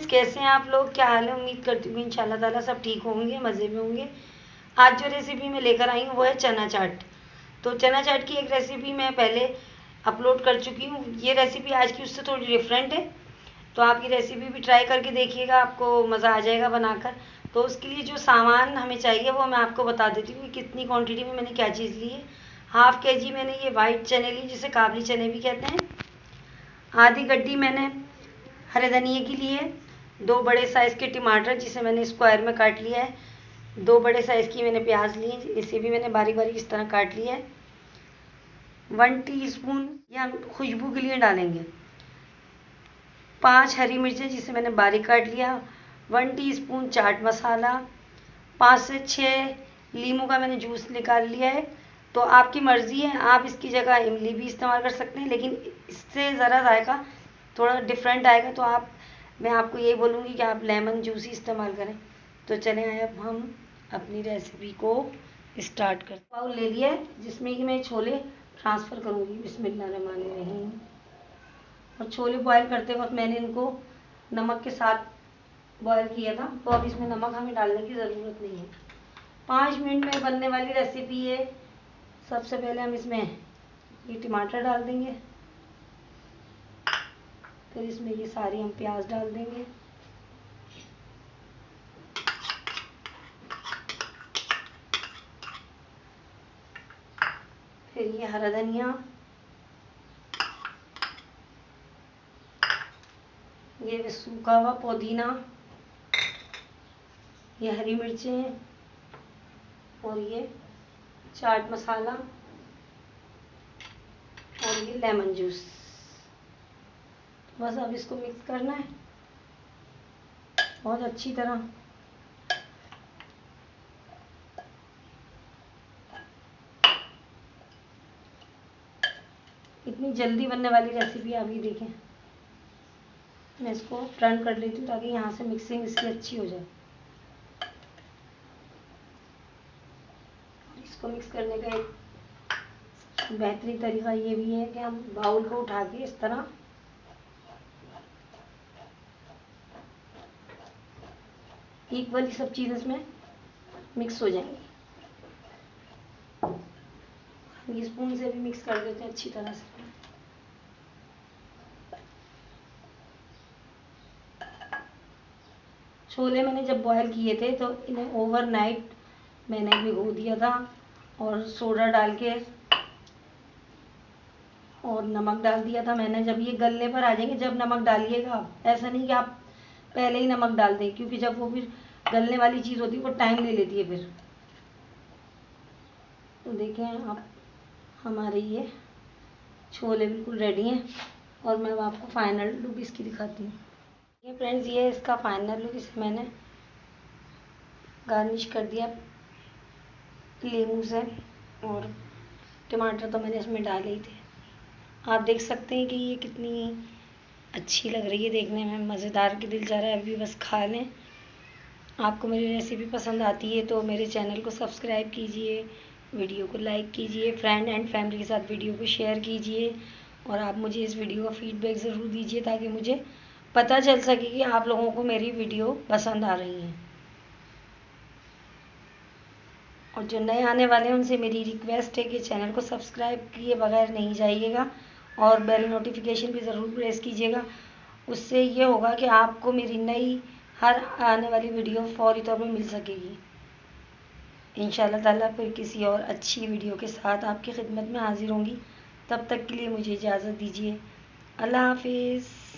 कैसे हैं आप लोग, क्या हाल है। उम्मीद करती हूँ इंशाल्लाह ताला सब ठीक होंगे, मज़े में होंगे। आज जो रेसिपी मैं लेकर आई हूँ वो है चना चाट। तो चना चाट की एक रेसिपी मैं पहले अपलोड कर चुकी हूँ। ये रेसिपी आज की उससे थोड़ी डिफरेंट है, तो आप ये रेसिपी भी ट्राई करके देखिएगा, आपको मज़ा आ जाएगा बनाकर। तो उसके लिए जो सामान हमें चाहिए वो मैं आपको बता देती हूँ कि कितनी क्वांटिटी में मैंने क्या चीज़ ली है। हाफ के जी मैंने ये वाइट चने ली, जिसे काबली चने भी कहते हैं। आधी गड्डी मैंने हरे धनिए की ली है। 2 बड़े साइज़ के टमाटर, जिसे मैंने स्क्वायर में काट लिया है। 2 बड़े साइज़ की मैंने प्याज ली, इसे भी मैंने बारीक बारीक इस तरह काट लिया है। 1 टीस्पून या खुशबू के लिए डालेंगे। 5 हरी मिर्चें, जिसे मैंने बारीक काट लिया। 1 टीस्पून चाट मसाला। 5 से 6 लीमू का मैंने जूस निकाल लिया है। तो आपकी मर्ज़ी है, आप इसकी जगह इमली भी इस्तेमाल कर सकते हैं, लेकिन इससे ज़रा जायका थोड़ा डिफरेंट आएगा। तो मैं आपको यही बोलूँगी कि आप लेमन जूस ही इस्तेमाल करें। तो चलें अब हम अपनी रेसिपी को स्टार्ट करते हैं। बाउल ले लिया है, जिसमें कि मैं छोले ट्रांसफ़र करूँगी। बिस्मिल्लाहिर्रहमानिर्रहीम। और छोले बॉयल करते वक्त मैंने इनको नमक के साथ बॉयल किया था, तो अब इसमें नमक हमें डालने की ज़रूरत नहीं है। 5 मिनट में बनने वाली रेसिपी है। सबसे पहले हम इसमें ये टमाटर डाल देंगे, फिर इसमें ये सारी हम प्याज डाल देंगे, फिर ये हरा धनिया, ये सूखा हुआ पुदीना, ये हरी मिर्चें और ये चाट मसाला और ये लेमन जूस। बस अब इसको मिक्स करना है बहुत अच्छी तरह। इतनी जल्दी बनने वाली रेसिपी आप ये देखें। मैं इसको टर्न कर लेती हूँ ताकि यहाँ से मिक्सिंग इसकी अच्छी हो जाए। इसको मिक्स करने का एक बेहतरीन तरीका ये भी है कि हम बाउल को उठा के इस तरह इक्वली सब चीज़ इसमें मिक्स हो जाएंगी। ये स्पून से भी मिक्स कर देते हैं अच्छी तरह से। छोले मैंने जब बॉयल किए थे तो इन्हें ओवरनाइट मैंने भिगो दिया था, और सोडा डाल के और नमक डाल दिया था मैंने। जब ये गलने पर आ जाएंगे, जब नमक डालिएगा आप, ऐसा नहीं कि आप पहले ही नमक डाल दें, क्योंकि जब वो फिर गलने वाली चीज़ होती है वो टाइम ले लेती है फिर। तो देखें आप, हमारे ये छोले बिल्कुल रेडी हैं, और मैं अब आपको फाइनल लुक इसकी दिखाती हूँ। ये फ्रेंड्स, ये है इसका फाइनल लुक। इसे मैंने गार्निश कर दिया लीमू से, और टमाटर तो मैंने इसमें डाले ही थे। आप देख सकते हैं कि ये कितनी अच्छी लग रही है देखने में, मज़ेदार की दिल चाह रहा है अभी बस खा लें। आपको मेरी रेसिपी पसंद आती है तो मेरे चैनल को सब्सक्राइब कीजिए, वीडियो को लाइक कीजिए, फ्रेंड एंड फैमिली के साथ वीडियो को शेयर कीजिए, और आप मुझे इस वीडियो का फीडबैक ज़रूर दीजिए ताकि मुझे पता चल सके कि आप लोगों को मेरी वीडियो पसंद आ रही है। और जो नए आने वाले हैं उनसे मेरी रिक्वेस्ट है कि चैनल को सब्सक्राइब किए बगैर नहीं जाइएगा, और बेल नोटिफिकेशन भी ज़रूर प्रेस कीजिएगा। उससे ये होगा कि आपको मेरी नई हर आने वाली वीडियो फौरी तौर पर मिल सकेगी। इंशाल्लाह ताला फिर किसी और अच्छी वीडियो के साथ आपकी खिदमत में हाजिर होंगी। तब तक के लिए मुझे इजाज़त दीजिए। अल्लाह हाफिज़।